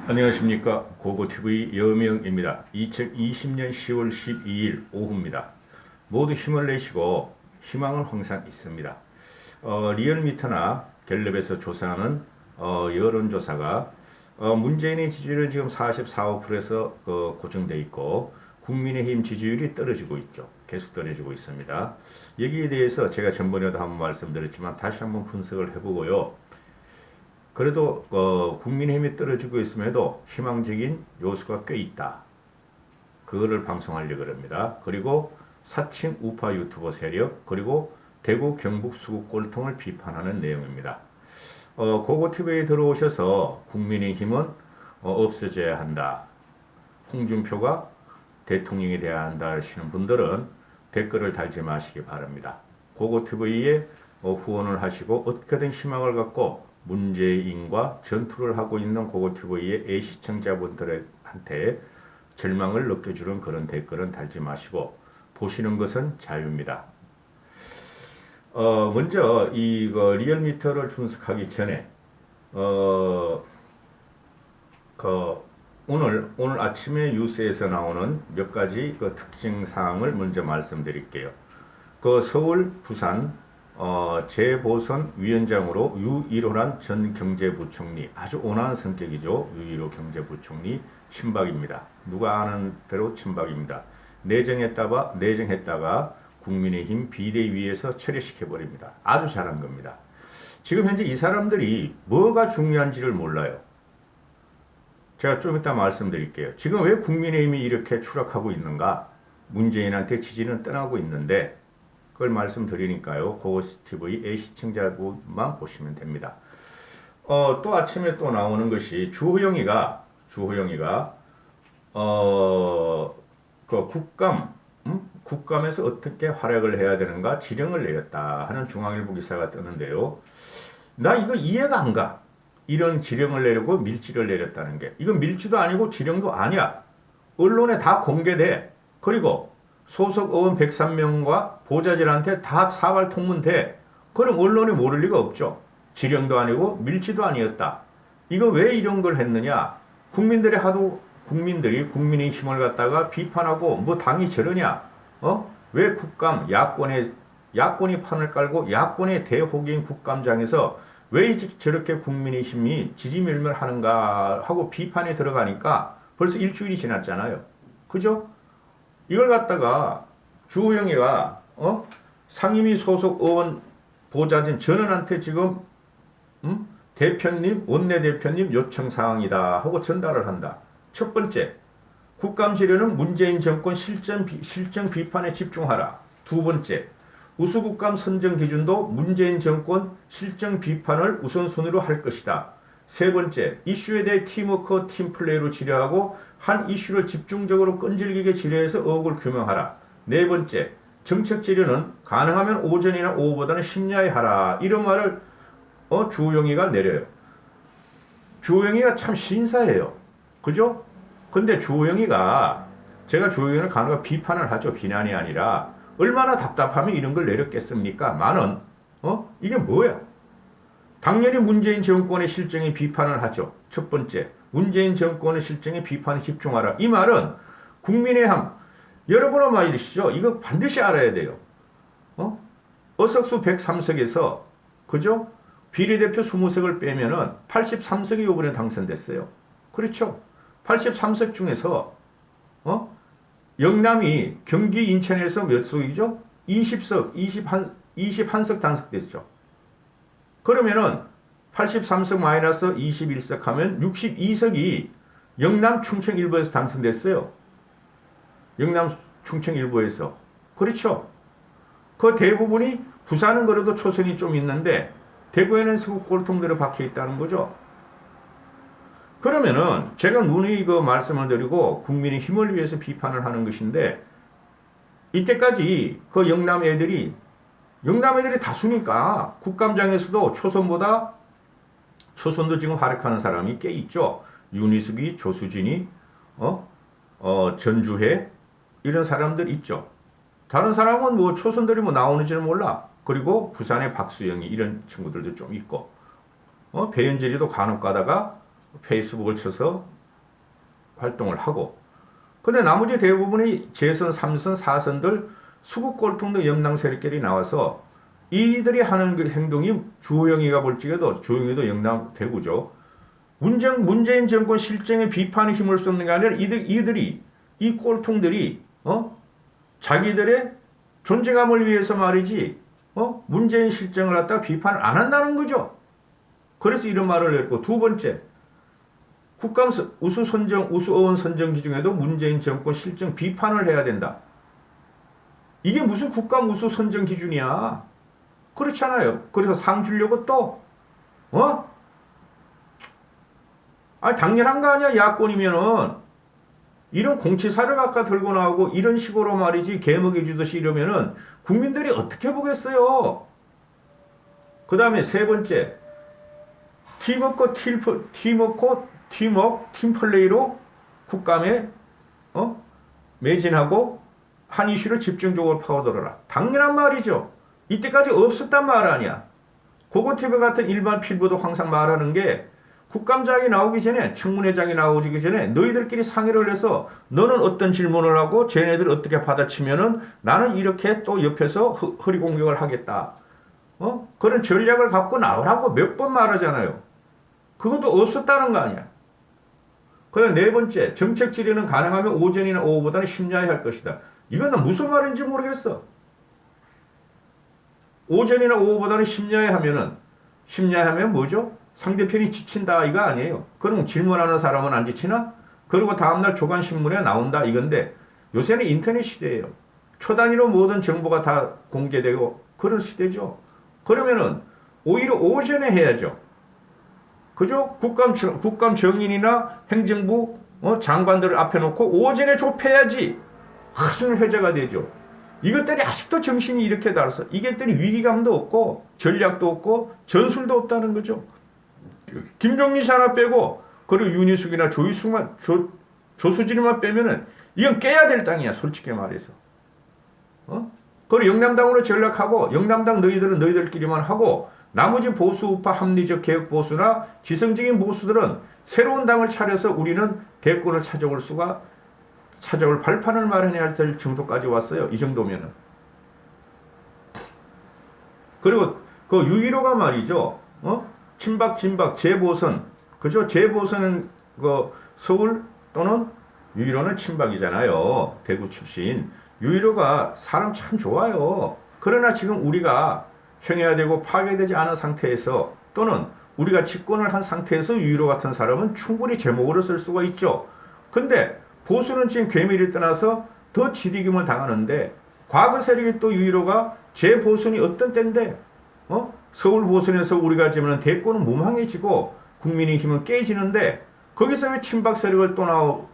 안녕하십니까. 고고TV 여명입니다. 2020년 10월 12일 오후입니다. 모두 힘을 내시고 희망은 항상 있습니다. 리얼미터나 갤럽에서 조사하는 여론조사가 문재인의 지지율은 지금 44~5%에서 고정되어 있고 국민의힘 지지율이 떨어지고 있죠. 계속 떨어지고 있습니다. 여기에 대해서 제가 전번에도 한번 말씀드렸지만 다시 한번 분석을 해보고요. 그래도 국민의힘이 떨어지고 있음에도 희망적인 요소가 꽤 있다. 그거를 방송하려고 합니다. 그리고 사칭 우파 유튜버 세력, 그리고 대구 경북 수구 꼴통을 비판하는 내용입니다. 고고TV에 들어오셔서 국민의힘은 없어져야 한다. 홍준표가 대통령이 돼야 한다 하시는 분들은 댓글을 달지 마시기 바랍니다. 고고TV에 후원을 하시고 어떻게든 희망을 갖고 문재인과 전투를 하고 있는 고고TV의 애시청자분들한테 절망을 느껴주는 그런 댓글은 달지 마시고 보시는 것은 자유입니다. 먼저 리얼미터를 분석하기 전에 오늘 아침에 뉴스에서 나오는 몇 가지 특징 사항을 먼저 말씀드릴게요. 서울, 부산 재보선 위원장으로 유일호란 전 경제부총리, 아주 온화한 성격이죠. 유일호 경제부총리 친박입니다. 누가 아는 대로 친박입니다. 내정했다가 국민의힘 비대위에서 철회시켜버립니다. 아주 잘한 겁니다. 지금 현재 이 사람들이 뭐가 중요한지를 몰라요. 제가 좀 이따 말씀드릴게요. 지금 왜 국민의힘이 이렇게 추락하고 있는가? 문재인한테 지지는 떠나고 있는데 그걸 말씀드리니까요. 고고TV 시청자분만 보시면 됩니다. 또 아침에 또 나오는 것이 주호영이가 국감에서 어떻게 활약을 해야 되는가 지령을 내렸다 하는 중앙일보 기사가 뜨는데요. 나 이거 이해가 안 가. 이런 지령을 내리고 밀지를 내렸다는 게. 이건 밀지도 아니고 지령도 아니야. 언론에 다 공개돼. 그리고 소속 의원 103명과 보좌진한테 다 사발 통문돼. 그럼 언론이 모를 리가 없죠. 지령도 아니고 밀지도 아니었다. 이거 왜 이런 걸 했느냐? 국민들이 국민의 힘을 갖다가 비판하고 뭐 당이 저러냐? 왜 국감 야권이 판을 깔고 야권의 대호기인 국감장에서 왜 저렇게 국민의 힘이 지지멸멸하는가 하고 비판에 들어가니까 벌써 일주일이 지났잖아요. 그죠? 이걸 갖다가 주호영이가 상임위 소속 의원 보좌진 전원한테 지금 대표님, 원내대표님 요청 사항이다 하고 전달을 한다. 첫 번째, 국감 지뢰는 문재인 정권 실정 비판에 집중하라. 두 번째, 우수국감 선정 기준도 문재인 정권 실정 비판을 우선순위로 할 것이다. 세 번째, 이슈에 대해 팀워크, 팀플레이로 질의하고 한 이슈를 집중적으로 끈질기게 질의해서 의혹을 규명하라. 네 번째, 정책 질의는 가능하면 오전이나 오후보다는 심야에 하라. 이런 말을 주호영이가 내려요. 주호영이가 참 신사예요. 그죠? 근데 제가 주호영을 간혹 비판을 하죠. 비난이 아니라 얼마나 답답하면 이런 걸 내렸겠습니까? 이게 뭐야? 당연히 문재인 정권의 실정에 비판을 하죠. 첫 번째, 문재인 정권의 실정에 비판에 집중하라. 이 말은 국민의힘, 여러분은 말이시죠. 이거 반드시 알아야 돼요. 의석수 103석에서, 그죠? 비례대표 20석을 빼면은 83석이 이번에 당선됐어요. 그렇죠? 83석 중에서, 영남이 경기 인천에서 몇 석이죠? 20석, 21석 당선됐죠. 그러면은 83석 마이너스 21석 하면 62석이 영남 충청 일부에서 당선됐어요. 영남 충청 일부에서. 그렇죠. 그 대부분이 부산은 그래도 초선이 좀 있는데 대구에는 서구 꼴통들이 박혀 있다는 거죠. 그러면은 제가 누누이 말씀을 드리고 국민의 힘을 위해서 비판을 하는 것인데 이때까지 영남 애들이 다수니까 국감장에서도 초선도 지금 활약하는 사람이 꽤 있죠. 윤희숙이, 조수진이, 전주혜 이런 사람들 있죠. 다른 사람은 초선들이 나오는지는 몰라. 그리고 부산의 박수영이 이런 친구들도 좀 있고 배현진이도 간혹 가다가 페이스북을 쳐서 활동을 하고, 근데 나머지 대부분의 재선, 3선, 4선들 수국 꼴통도 염당 세력끼리 나와서 이들이 하는 그 행동이 주호영이가 볼지라도 주호영이도 영남 대구죠. 문재인 정권 실정에 비판의 힘을 쏟는 게 아니라 이들이 이 꼴통들이 자기들의 존재감을 위해서 말이지 문재인 실정을 갖다가 비판을 안 한다는 거죠. 그래서 이런 말을 냈고, 두 번째, 국감 우수어원 선정지 중에도 문재인 정권 실정 비판을 해야 된다. 이게 무슨 국감 우수 선정 기준이야? 그렇잖아요. 그래서 상 주려고 또 당연한 거 아니야. 야권이면은 이런 공치사를 갖다 들고 나오고 이런 식으로 말이지 개먹여 주듯이 이러면은 국민들이 어떻게 보겠어요? 그 다음에 세 번째, 팀플레이로 국감에 매진하고 한 이슈를 집중적으로 파고들어라. 당연한 말이죠. 이때까지 없었단 말 아니야. 고고TV 같은 일반 필보도 항상 말하는 게, 국감장이 나오기 전에, 청문회장이 나오기 전에 너희들끼리 상의를 해서 너는 어떤 질문을 하고 쟤네들 어떻게 받아치면은 나는 이렇게 또 옆에서 허리 공격을 하겠다. 그런 전략을 갖고 나오라고 몇 번 말하잖아요. 그것도 없었다는 거 아니야. 그다음 네 번째, 정책 질의는 가능하면 오전이나 오후보다는 심야에 할 것이다. 이건 무슨 말인지 모르겠어. 오전이나 오후보다는 심야에 하면 뭐죠? 상대편이 지친다 이거 아니에요. 그럼 질문하는 사람은 안 지치나? 그리고 다음날 조간신문에 나온다 이건데, 요새는 인터넷 시대예요. 초단위로 모든 정보가 다 공개되고 그런 시대죠. 그러면은 오히려 오전에 해야죠. 그죠? 국감 정인이나 행정부 장관들을 앞에 놓고 오전에 좁혀야지 하수는 회자가 되죠. 이것들이 아직도 정신이 이렇게 달아서 이것들이 위기감도 없고 전략도 없고 전술도 없다는 거죠. 김종민 씨 하나 빼고, 그리고 윤희숙이나 조수진만 빼면은 이건 깨야 될 땅이야, 솔직히 말해서. 그리고 영남당으로 전략하고, 영남당 너희들은 너희들끼리만 하고, 나머지 보수 우파 합리적 개혁 보수나 지성적인 보수들은 새로운 당을 차려서 우리는 대권을 찾아올 발판을 마련해야 될 정도까지 왔어요. 이 정도면은. 그리고 그 유일호가 말이죠. 친박 진박 재보선, 그죠? 재보선은 그 서울 또는 유일호는 친박이잖아요. 대구 출신. 유일호가 사람 참 좋아요. 그러나 지금 우리가 형해화되고 파괴되지 않은 상태에서, 또는 우리가 집권을 한 상태에서 유일호 같은 사람은 충분히 제목으로 쓸 수가 있죠. 근데 보수는 지금 괴미를 떠나서 더 지디김을 당하는데, 과거 세력이 또 유일호가 재보선이 어떤 때인데 서울 보선에서 우리가 지면 대권은 무망해지고 국민의힘은 깨지는데, 거기서 왜 친박 세력을 또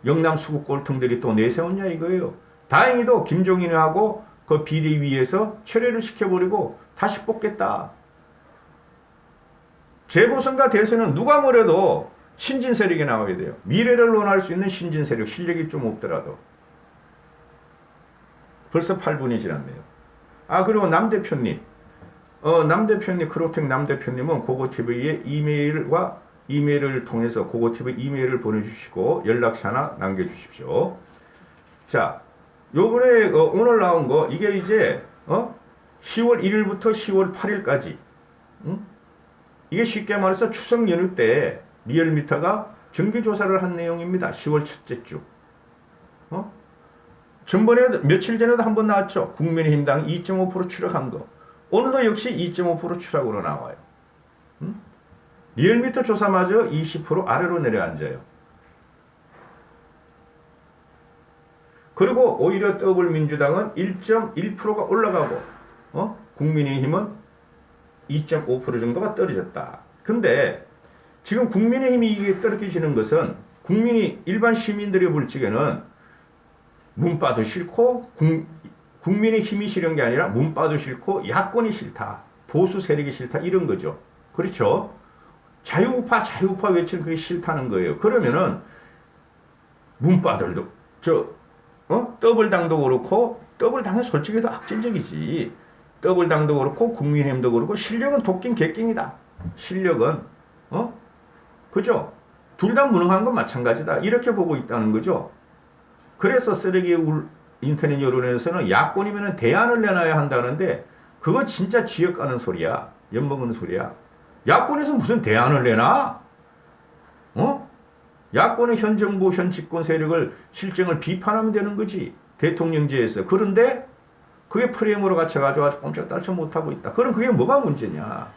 영남 수국 꼴통들이 또 내세웠냐 이거예요. 다행히도 김종인하고 그 비대위에서 철회를 시켜버리고 다시 뽑겠다. 재보선과 대선은 누가 뭐래도 신진 세력이 나오게 돼요. 미래를 논할 수 있는 신진 세력, 실력이 좀 없더라도. 벌써 8분이 지났네요. 그리고 남 대표님. 크로텍 남 대표님은 고고TV에 이메일을 통해서 고고TV 이메일을 보내주시고 연락처 하나 남겨주십시오. 자, 요번에 오늘 나온 거, 이게 이제 10월 1일부터 10월 8일까지 이게 쉽게 말해서 추석 연휴 때 리얼미터가 정기조사를 한 내용입니다. 10월 첫째 주. 전번에 며칠 전에도 한번 나왔죠. 국민의힘당 2.5% 추락한 거. 오늘도 역시 2.5% 추락으로 나와요. 리얼미터 조사마저 20% 아래로 내려앉아요. 그리고 오히려 더불민주당은 1.1%가 올라가고 국민의힘은 2.5% 정도가 떨어졌다. 근데 지금 국민의힘이 이게 떨어지는 것은 일반 시민들이 볼 적에는 문바도 싫고 국민의힘이 싫은 게 아니라 문바도 싫고 야권이 싫다. 보수 세력이 싫다. 이런 거죠. 그렇죠? 자유우파 외치는 그게 싫다는 거예요. 그러면은 문바들도 더블당도 그렇고, 더블당은 솔직히 더 악질적이지. 더블당도 그렇고 국민의힘도 그렇고 실력은 도끼인 객갱이다. 실력은 그죠? 둘 다 무능한 건 마찬가지다. 이렇게 보고 있다는 거죠. 그래서 쓰레기 인터넷 여론에서는 야권이면 대안을 내놔야 한다는데 그거 진짜 지역 가는 소리야. 엿먹는 소리야. 야권에서 무슨 대안을 내놔? 어? 야권은 현 정부, 현 집권 세력을 실정을 비판하면 되는 거지. 대통령제에서. 그런데 그게 프레임으로 갇혀가지고 아주 꼼짝달싹 못하고 있다. 그럼 그게 뭐가 문제냐.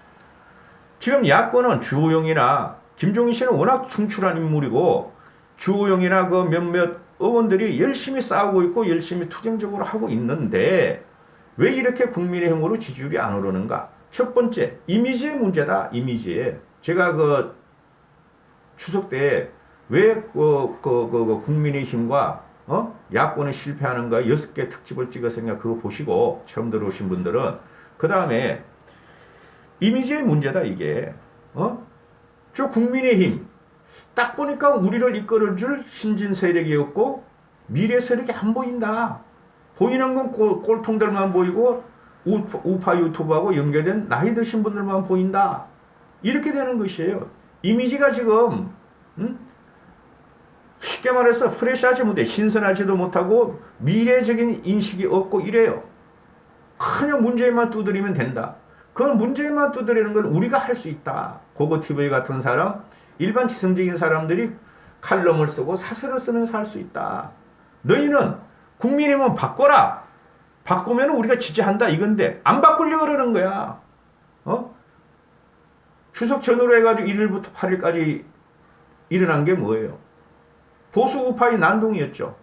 지금 야권은 주호영이나 김종인 씨는 워낙 충출한 인물이고 주호영이나 그 몇몇 의원들이 열심히 싸우고 있고 열심히 투쟁적으로 하고 있는데 왜 이렇게 국민의힘으로 지지율이 안 오르는가? 첫 번째, 이미지의 문제다. 이미지에. 제가 그 추석 때 왜 국민의힘과 야권이 실패하는가 6개 특집을 찍었으니까 그거 보시고 처음 들어오신 분들은 그 다음에 이미지의 문제다 이게. 저 국민의힘 딱 보니까 우리를 이끌어줄 신진 세력이었고 미래 세력이 안 보인다. 보이는 건 꼴통들만 보이고 우파 유튜브하고 연결된 나이 드신 분들만 보인다. 이렇게 되는 것이에요. 이미지가 지금 쉽게 말해서 프레시하지 못해. 신선하지도 못하고 미래적인 인식이 없고 이래요. 그냥 문재인만 두드리면 된다. 그건 문재인만 두드리는 건 우리가 할 수 있다. 고고TV 같은 사람, 일반 지성적인 사람들이 칼럼을 쓰고 사설을 쓰면서 할 수 있다. 너희는 국민의힘은 바꿔라. 바꾸면 우리가 지지한다 이건데 안 바꾸려고 그러는 거야. 추석 전후로 해가지고 1일부터 8일까지 일어난 게 뭐예요? 보수 우파의 난동이었죠.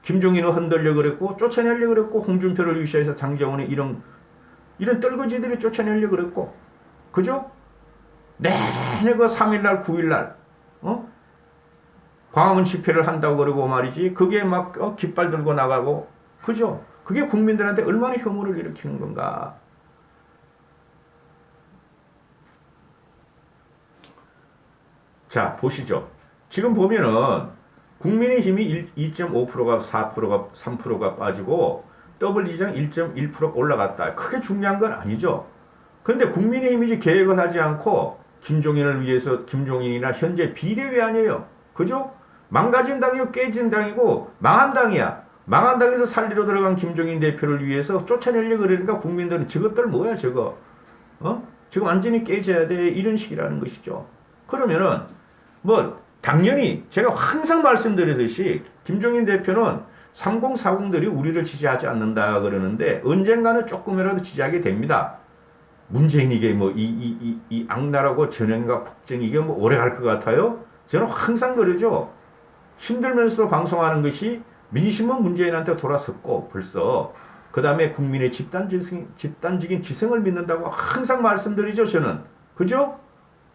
김종인은 흔들려 그랬고 쫓아내려 그랬고 홍준표를 유시해서 장정원의 이런 떨거지들이 쫓아내려 그랬고 그죠? 내내 그 3일날 9일날 광화문 집회를 한다고 그러고 말이지 그게 막 깃발 들고 나가고 그죠? 그게 국민들한테 얼마나 혐오를 일으키는 건가. 자 보시죠. 지금 보면은 국민의힘이 2.5%가 4%가 3%가 빠지고 더블지정 1.1%가 올라갔다. 크게 중요한 건 아니죠. 근데 국민의힘이 계획을 하지 않고 김종인을 위해서 김종인이나 현재 비대위안이에요. 그죠? 망가진 당이고 깨진 당이고 망한 당이야. 망한 당에서 살리러 들어간 김종인 대표를 위해서 쫓아내려고 그러니까 국민들은 저것들 뭐야 저거. 지금 완전히 깨져야 돼. 이런 식이라는 것이죠. 그러면은 뭐 당연히 제가 항상 말씀드리듯이 김종인 대표는 3040들이 우리를 지지하지 않는다 그러는데 언젠가는 조금이라도 지지하게 됩니다. 문재인 이게 뭐 이 악랄하고 전형과 국정 이게 뭐 오래 갈 것 같아요? 저는 항상 그러죠. 힘들면서도 방송하는 것이 민심은 문재인한테 돌아섰고 벌써 그 다음에 국민의 집단적인 지성을 믿는다고 항상 말씀드리죠 저는. 그죠?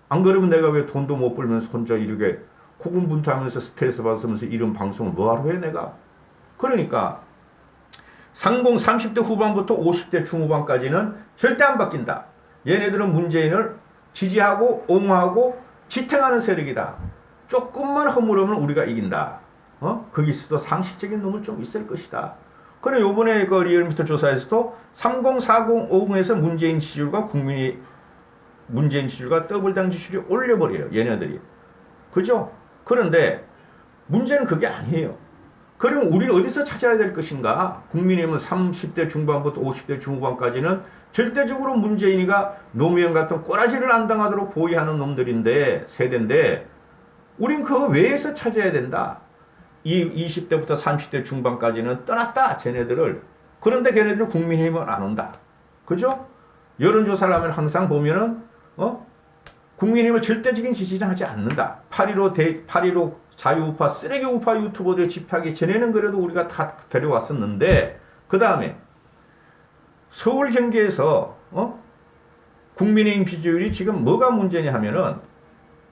안 그러면 내가 왜 돈도 못 벌면서 혼자 이렇게 고군분투하면서 스트레스 받으면서 이런 방송을 뭐하러 해 내가. 그러니까 30대 후반부터 50대 중후반까지는 절대 안 바뀐다. 얘네들은 문재인을 지지하고 옹호하고 지탱하는 세력이다. 조금만 허물으면 우리가 이긴다. 거기서도 상식적인 놈은 좀 있을 것이다. 그래 요번에 그 리얼미터 조사에서도 3040, 50에서 문재인 지지율과 문재인 지지율과 더블당 지지율이 올려버려요. 얘네들이. 그죠? 그런데 문제는 그게 아니에요. 그럼 우리는 어디서 찾아야 될 것인가? 국민의힘은 30대 중반부터 50대 중후반까지는 절대적으로 문재인이가 노무현 같은 꼬라지를 안 당하도록 보위하는 세대인데 우린 그 외에서 찾아야 된다. 이 20대부터 30대 중반까지는 떠났다. 쟤네들을. 그런데 걔네들은 국민의힘은 안 온다. 그죠? 여론조사를 하면 항상 보면은 국민의힘을 절대적인 지지는 하지 않는다. 8.15 자유우파 쓰레기 우파 유튜버들 집회하기 전에는 그래도 우리가 다 데려왔었는데 그 다음에 서울 경기에서 국민의힘 지지율이 지금 뭐가 문제냐 하면은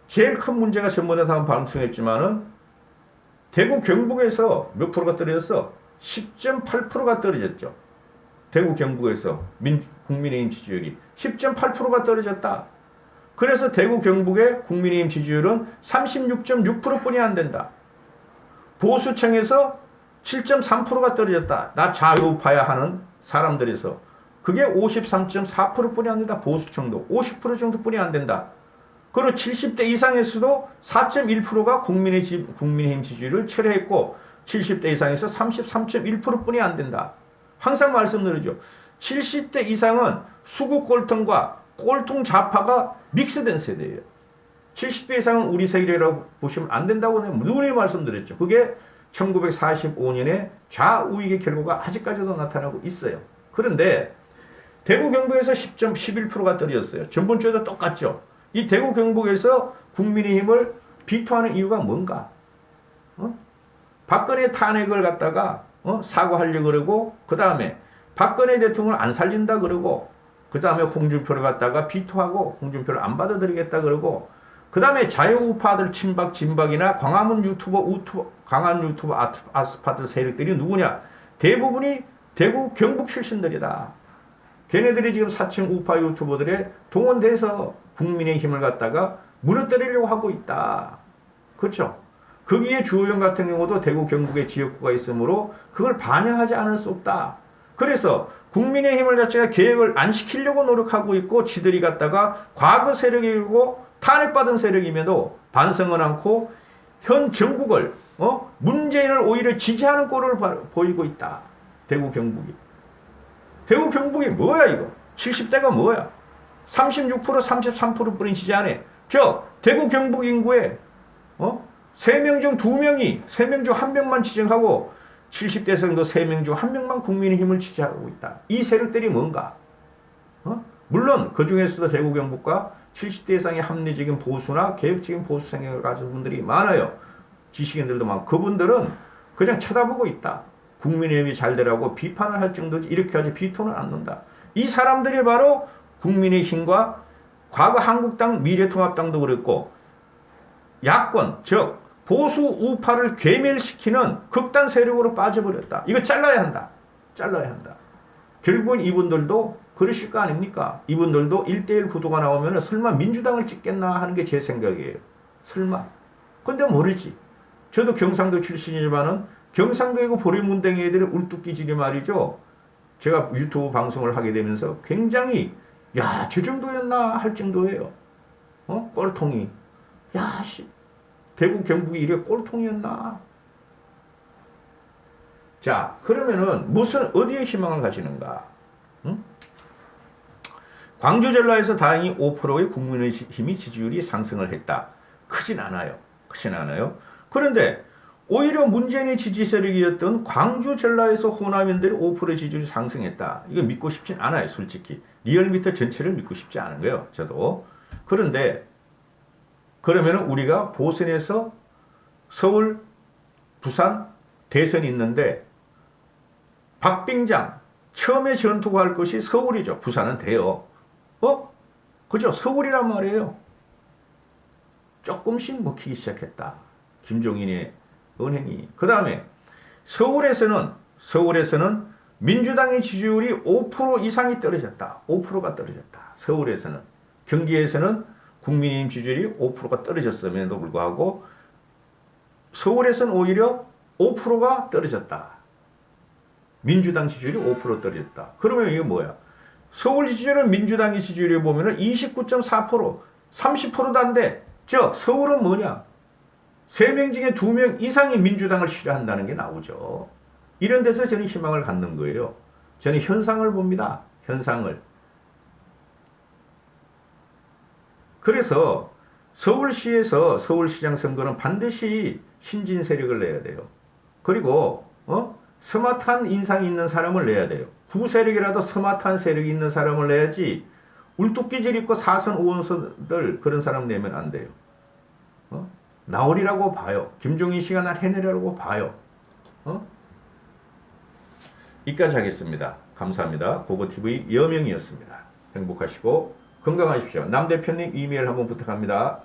제일 큰 문제가 전번에 다 방송했지만은 대구 경북에서 몇 프로가 떨어졌어? 10.8%가 떨어졌죠. 대구 경북에서 국민의힘 지지율이 10.8%가 떨어졌다. 그래서 대구 경북의 국민의힘 지지율은 36.6%뿐이 안 된다. 보수층에서 7.3%가 떨어졌다. 나 자유파야 하는 사람들에서. 그게 53.4%뿐이 안 된다. 보수층도 50% 정도뿐이 안 된다. 그리고 70대 이상에서도 4.1%가 국민의힘 지지율을 철회했고 70대 이상에서 33.1%뿐이 안 된다. 항상 말씀드리죠. 70대 이상은 수구 꼴통과 꼴통 좌파가 믹스된 세대예요. 70대 이상은 우리 세대라고 보시면 안 된다고 누누이 말씀드렸죠. 그게 1945년에 좌우익의 결과가 아직까지도 나타나고 있어요. 그런데 대구 경북에서 11%가 떨어졌어요. 전번주에도 똑같죠. 이 대구 경북에서 국민의힘을 비토하는 이유가 뭔가? 박근혜 탄핵을 갖다가 사과하려고 그러고 그 다음에 박근혜 대통령을 안 살린다 그러고 그 다음에 홍준표를 갖다가 비토하고 홍준표를 안 받아들이겠다 그러고 그 다음에 자유우파들 친박 진박이나 광화문 유튜버 아스파트 세력들이 누구냐? 대부분이 대구 경북 출신들이다. 걔네들이 지금 사칭 우파 유튜버들에 동원돼서 국민의힘을 갖다가 무너뜨리려고 하고 있다. 그렇죠? 거기에 주호영 같은 경우도 대구 경북의 지역구가 있으므로 그걸 반영하지 않을 수 없다. 그래서 국민의힘을 자체가 계획을 안 시키려고 노력하고 있고 지들이 갖다가 과거 세력이고 탄핵받은 세력임에도 반성은 않고 현 정국을 문재인을 오히려 지지하는 꼴을 보이고 있다. 대구 경북이. 대구 경북이 뭐야 이거? 70대가 뭐야? 36% 33%뿐인 지지하네. 대구 경북 인구에 3명 중 2명이 3명 중 1명만 지정하고 70대 성도 3명 중 1명만 국민의힘을 지지하고 있다. 이 세력들이 뭔가? 물론 그 중에서도 대구 경북과 70대 이상의 합리적인 보수나 개혁적인 보수 생각을 가진 분들이 많아요. 지식인들도 많고 그분들은 그냥 쳐다보고 있다. 국민의힘이 잘 되라고 비판을 할 정도지 이렇게 하지 비토는 않는다. 이 사람들이 바로 국민의힘과 과거 한국당 미래통합당도 그랬고 야권 즉 보수 우파를 괴멸시키는 극단 세력으로 빠져버렸다. 이거 잘라야 한다. 잘라야 한다. 결국은 이분들도 그러실 거 아닙니까? 이분들도 1대1 구도가 나오면 설마 민주당을 찍겠나 하는 게 제 생각이에요. 설마. 근데 모르지. 저도 경상도 출신이지만은 경상도이고 보리문댕이 애들이 울뚝기질이 말이죠. 제가 유튜브 방송을 하게 되면서 굉장히 야, 저 정도였나 할 정도예요. 꼴통이. 야, 씨. 대구 경북이 이래 꼴통이었나? 자, 그러면은 어디에 희망을 가지는가? 응? 광주 전라에서 다행히 5%의 국민의힘이 지지율이 상승을 했다. 크진 않아요. 크진 않아요. 그런데 오히려 문재인의 지지 세력이었던 광주 전라에서 호남인들이 5% 지지율이 상승했다. 이거 믿고 싶진 않아요. 솔직히. 리얼미터 전체를 믿고 싶지 않은 거예요. 저도. 그런데 그러면 우리가 보선에서 서울, 부산, 대선이 있는데 박빙장 처음에 전투가 할 것이 서울이죠. 부산은 돼요. 그죠? 서울이란 말이에요. 조금씩 먹히기 시작했다. 김종인의 은행이. 그 다음에 서울에서는 민주당의 지지율이 5% 이상이 떨어졌다. 5%가 떨어졌다. 서울에서는. 경기에서는 국민의힘 지지율이 5%가 떨어졌음에도 불구하고 서울에서는 오히려 5%가 떨어졌다. 민주당 지지율이 5% 떨어졌다. 그러면 이게 뭐야? 서울 지지율은 민주당의 지지율을 보면 29.4%, 30%도 안 돼. 즉 서울은 뭐냐? 3명 중에 2명 이상이 민주당을 싫어한다는 게 나오죠. 이런 데서 저는 희망을 갖는 거예요. 저는 현상을 봅니다. 현상을. 그래서 서울시에서 서울시장 선거는 반드시 신진 세력을 내야 돼요. 그리고 스마트한 인상이 있는 사람을 내야 돼요. 구세력이라도 스마트한 세력이 있는 사람을 내야지 울뚝기질 있고 4선 5원선들 그런 사람 내면 안 돼요. 나오리라고 봐요. 김종인 씨가 날 해내려고 봐요. 이까지 하겠습니다. 감사합니다. 보고TV 여명이었습니다. 행복하시고 건강하십시오. 남 대표님 이메일 한번 부탁합니다.